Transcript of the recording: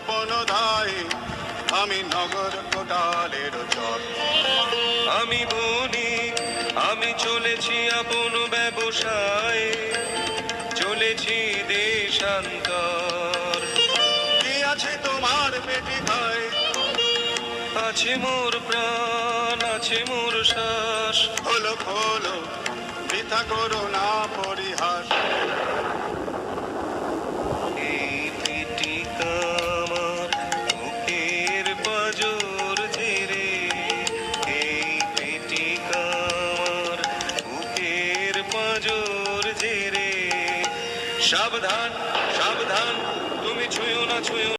গোপন দায়ে আমি নগর কোটালের চর। আমি বণিক, আমি চলেছি আপন ব্যবসায়, চলেছি দেশান্তর। কি আছে তোমার পেটে খায়? আছে মোর প্রাণ, আছে মোর শ্বাস। খোলো খোলো, বৃথা করো না পরিহাস। এই পেটিকা আমার বুকের পাঁজর ঝেড়ে, এই পেটিকা আমার বুকের পাঁজর ঝেড়ে। সাবধান